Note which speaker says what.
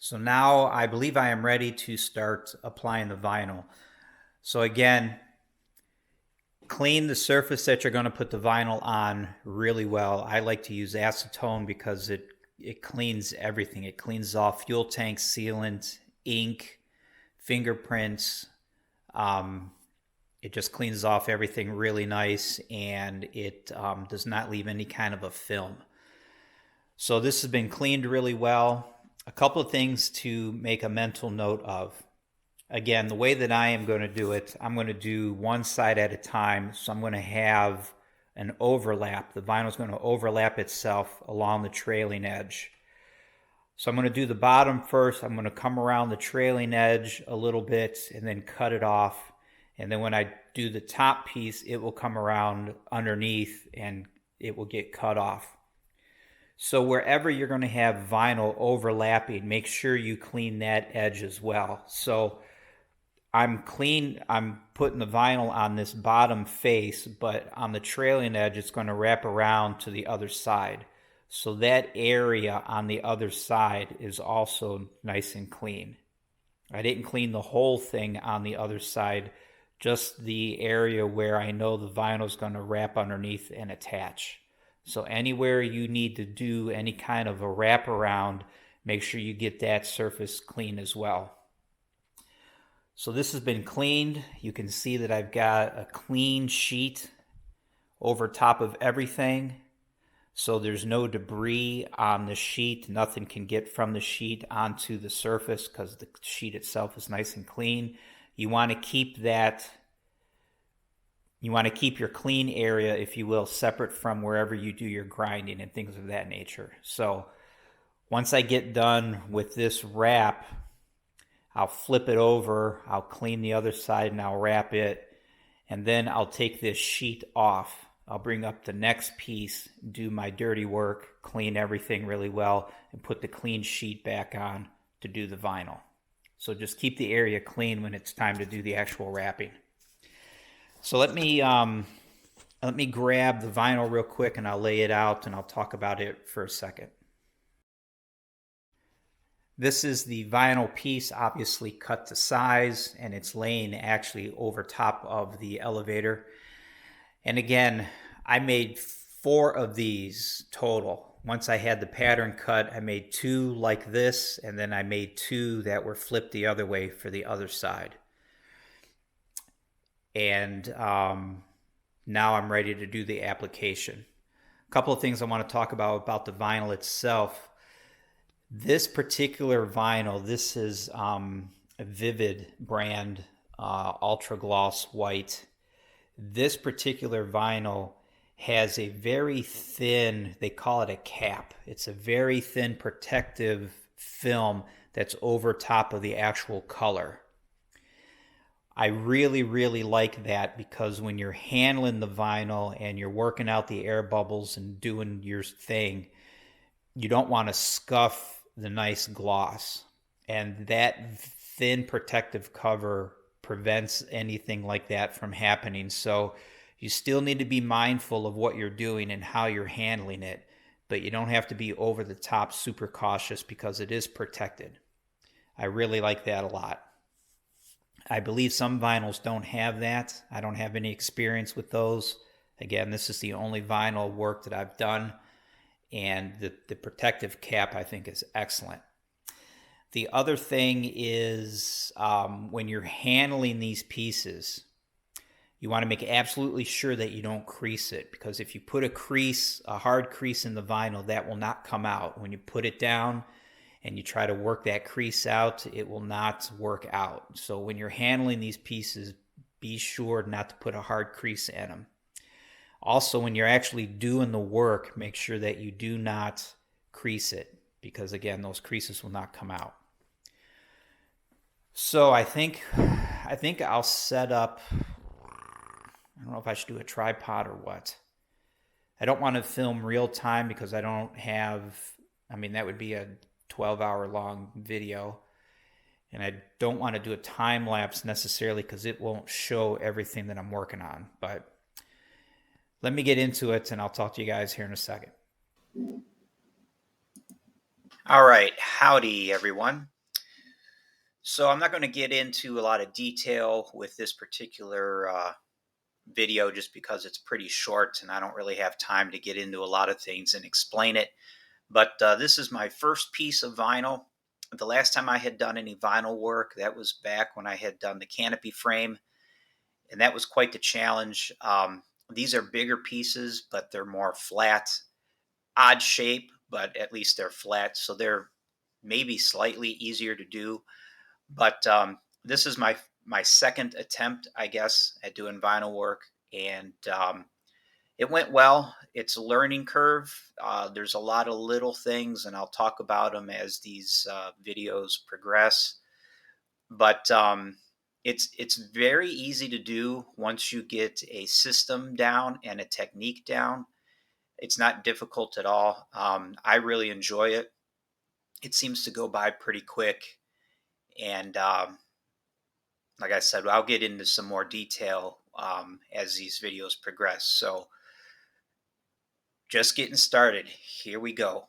Speaker 1: So now I believe I am ready to start applying the vinyl. So again, clean the surface that you're going to put the vinyl on really well. I like to use acetone because it cleans everything. It cleans off fuel tank sealant, ink, fingerprints. It just cleans off everything really nice, and it does not leave any kind of a film. So this has been cleaned really well. A couple of things to make a mental note of. Again, the way that I am going to do it, I'm going to do one side at a time. So I'm going to have an overlap. The vinyl is going to overlap itself along the trailing edge. So I'm going to do the bottom first. I'm going to come around the trailing edge a little bit and then cut it off. And then when I do the top piece, it will come around underneath and it will get cut off. So wherever you're going to have vinyl overlapping, make sure you clean that edge as well. So I'm putting the vinyl on this bottom face, but on the trailing edge, it's going to wrap around to the other side. So that area on the other side is also nice and clean. I didn't clean the whole thing on the other side, just the area where I know the vinyl is going to wrap underneath and attach. So anywhere you need to do any kind of a wraparound, make sure you get that surface clean as well. So this has been cleaned. You can see that I've got a clean sheet over top of everything. So there's no debris on the sheet. Nothing can get from the sheet onto the surface because the sheet itself is nice and clean. You want to keep your clean area, if you will, separate from wherever you do your grinding and things of that nature. So once I get done with this wrap, I'll flip it over, I'll clean the other side, and I'll wrap it. And then I'll take this sheet off. I'll bring up the next piece, do my dirty work, clean everything really well, and put the clean sheet back on to do the vinyl. So just keep the area clean when it's time to do the actual wrapping. So let me grab the vinyl real quick and I'll lay it out and I'll talk about it for a second. This is the vinyl piece, obviously cut to size, and it's laying actually over top of the elevator. And again, I made 4 of these total. Once I had the pattern cut, I made 2 like this, and then I made 2 that were flipped the other way for the other side. And now I'm ready to do the application. A couple of things I want to talk about the vinyl itself. This particular vinyl, this is a Vivid brand, Ultra Gloss White. This particular vinyl has a very thin, they call it a cap. It's a very thin protective film that's over top of the actual color. I really, really like that because when you're handling the vinyl and you're working out the air bubbles and doing your thing, you don't want to scuff the nice gloss. And that thin protective cover prevents anything like that from happening. So you still need to be mindful of what you're doing and how you're handling it, but you don't have to be over the top super cautious because it is protected. I really like that a lot. I believe some vinyls don't have that. I don't have any experience with those. Again, this is the only vinyl work that I've done, and the protective cap I think is excellent. The other thing is when you're handling these pieces, you want to make absolutely sure that you don't crease it, because if you put a hard crease in the vinyl, that will not come out. When you put it down and you try to work that crease out, it will not work out. So when you're handling these pieces, be sure not to put a hard crease in them. Also, when you're actually doing the work, make sure that you do not crease it, because again, those creases will not come out. So I think I'll set up, I don't know if I should do a tripod or what. I don't want to film real time because I don't have, that would be a 12-hour long video. And I don't want to do a time lapse necessarily because it won't show everything that I'm working on. But let me get into it and I'll talk to you guys here in a second. All right, howdy everyone. So I'm not going to get into a lot of detail with this particular video just because it's pretty short and I don't really have time to get into a lot of things and explain it. But this is my first piece of vinyl. The last time I had done any vinyl work, that was back when I had done the canopy frame, and that was quite the challenge. These are bigger pieces, but they're more flat, odd shape, but at least they're flat, so they're maybe slightly easier to do. But this is my second attempt, I guess, at doing vinyl work, and it went well. It's a learning curve. There's a lot of little things, and I'll talk about them as these videos progress. But it's very easy to do once you get a system down and a technique down. It's not difficult at all. I really enjoy it. It seems to go by pretty quick, and like I said, I'll get into some more detail as these videos progress. So just getting started. Here we go.